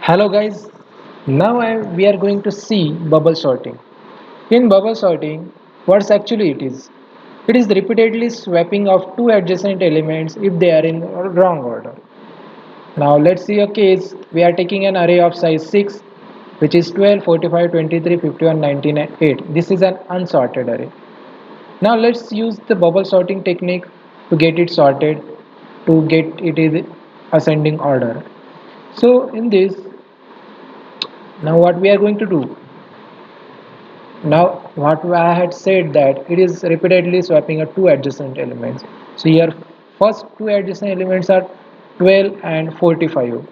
Hello guys, we are going to see bubble sorting. In bubble sorting, what actually it is? It is repeatedly swapping of two adjacent elements if they are in wrong order. Now let's see a case. We are taking an array of size 6 which is 12, 45, 23, 51, 19 and 8. This is an unsorted array. Now let's use the bubble sorting technique to get it sorted, to get it in ascending order. So in this, now what we are going to do? Now what I had said that it is repeatedly swapping a two adjacent elements. So here first two adjacent elements are 12 and 45.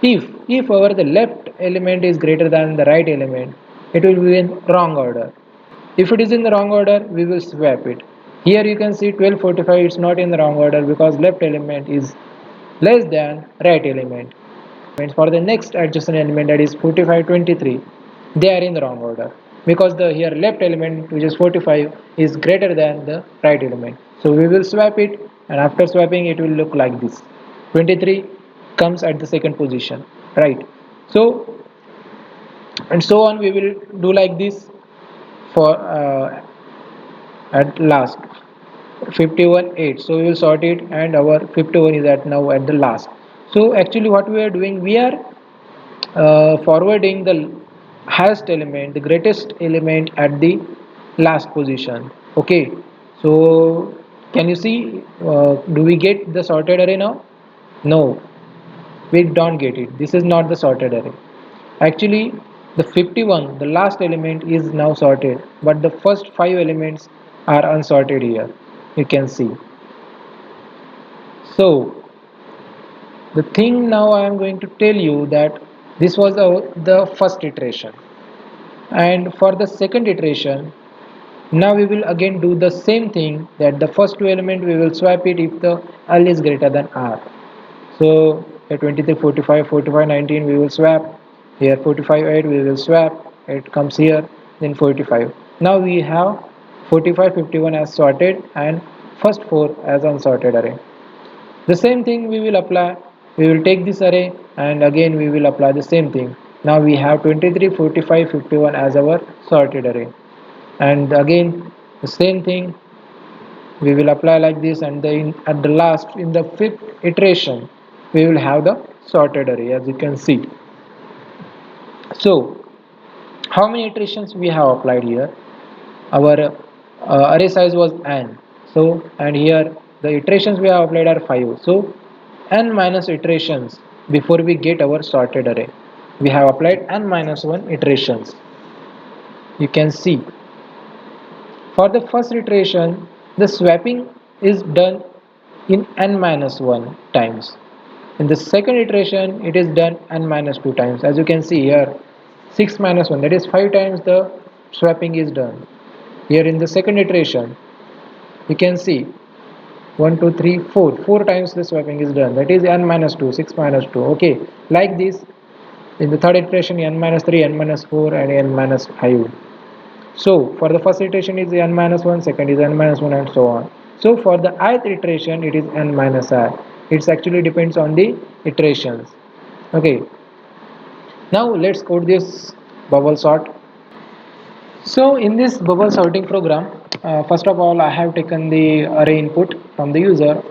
If our the left element is greater than the right element, it will be in wrong order. If it is in the wrong order, we will swap it. Here you can see 1245 is not in the wrong order because left element is less than right element. For the next adjacent element, that is 4523, they are in the wrong order because the here left element, which is 45, is greater than the right element. So we will swap it, and after swapping it will look like this. 23 comes at the second position, right? So and so on we will do like this for at last 51 8. So we will sort it, and our 51 is at now at the last. So actually what we are doing, we are forwarding the highest element, the greatest element at the last position. Okay, so can you see, do we get the sorted array now? No, we don't get it. This is not the sorted array. Actually, the 51, the last element, is now sorted, but the first 5 elements are unsorted here. You can see. So the thing now I am going to tell you that this was the first iteration, and for the second iteration, now we will again do the same thing, that the first two element we will swap it if the L is greater than R. So at 23, 45, 45, 19 we will swap. Here 45, 8 we will swap. It comes here, then 45. Now we have 45, 51 as sorted and first 4 as unsorted array. The same thing we will apply. We will take this array and again we will apply the same thing. Now we have 23, 45, 51 as our sorted array. And again the same thing we will apply like this, and then at the last, in the fifth iteration, we will have the sorted array, as you can see. So how many iterations we have applied here? Our array size was n. So and here the iterations we have applied are 5. So n minus iterations before we get our sorted array. We have applied n minus 1 iterations. You can see for the first iteration, the swapping is done in n minus 1 times. In the second iteration, it is done n minus 2 times. As you can see here, 6 minus 1, that is 5 times the swapping is done. Here in the second iteration, you can see 1, 2, 3, 4. 4 times the swapping is done. That is n minus 2, 6 minus 2. Okay, like this, in the third iteration, n minus 3, n minus 4, and n minus 5. So for the first iteration is n minus 1, second is n minus 1, and so on. So for the ith iteration it is n minus I. It actually depends on the iterations. Okay. Now let's code this bubble sort. So in this bubble sorting program, first of all I have taken the array input from the user.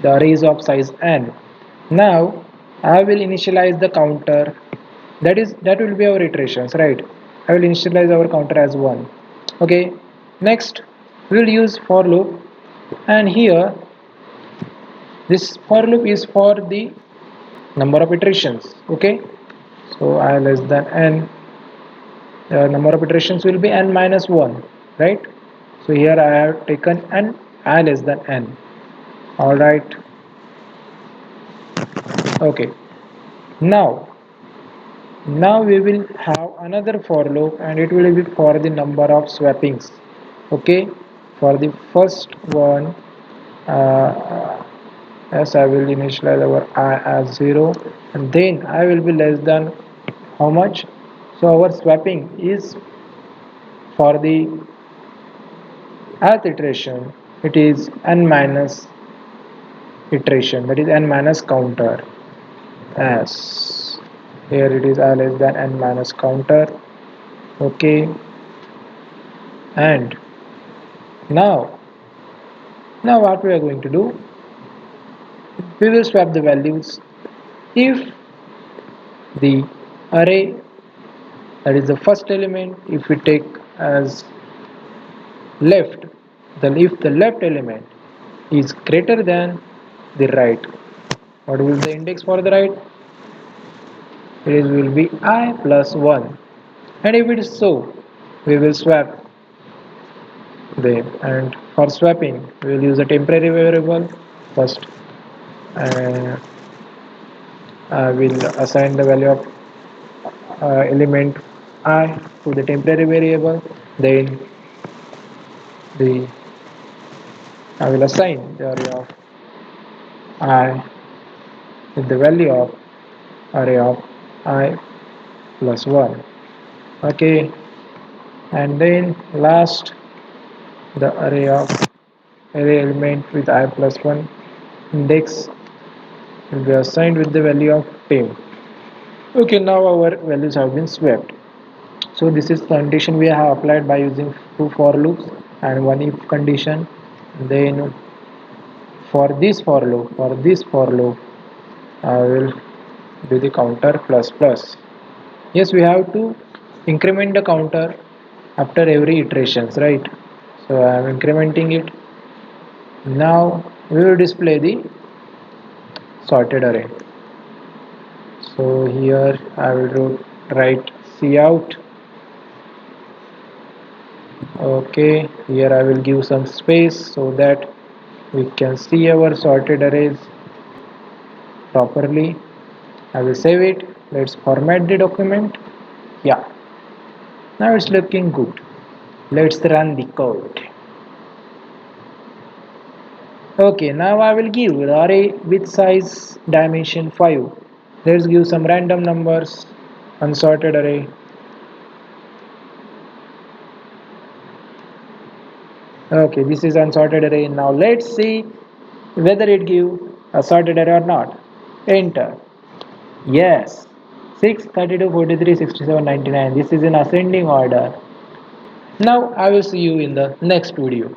The array is of size n. Now I will initialize the counter. That will be our iterations, right? I will initialize our counter as 1. Okay. Next we will use for loop, and here this for loop is for the number of iterations. Okay. So I less than n, the number of iterations will be n minus 1, right? So here I have taken n, I less than n. All right. Okay. Now we will have another for loop, and it will be for the number of swappings. Okay, for the first one, yes, I will initialize our I as 0, and then I will be less than how much? So our swapping is for the ith iteration, it is n minus iteration, that is n minus counter. Yes, Here it is I less than n minus counter. Okay, and now what we are going to do, we will swap the values. If the array, that is the first element, if we take as left, then if the left element is greater than the right, what will the index for the right? It will be I plus 1. And if it is so, we will swap them. And for swapping, we will use a temporary variable first. And I will assign the value of element I to the temporary variable. Then the I will assign the array of I with the value of array of I plus 1. Okay, and then last, the array element with I plus 1 index will be assigned with the value of 10. Okay, now our values have been swapped. So this is the condition we have applied by using two for loops and one if condition. Then for this for loop, I will do the counter plus plus. Yes, we have to increment the counter after every iterations, right? So I am incrementing it. Now we will display the sorted array. So here I will write cout. Okay, here I will give some space so that we can see our sorted arrays properly. I will save it. Let's format the document. Yeah, now it's looking good. Let's run the code. Okay, now I will give the array with size dimension 5. Let's give some random numbers. Unsorted array. Okay, this is unsorted array. Now let's see whether it give a sorted array or not. Enter. Yes. 6, 32, 43, 67, 99. This is in ascending order. Now I will see you in the next video.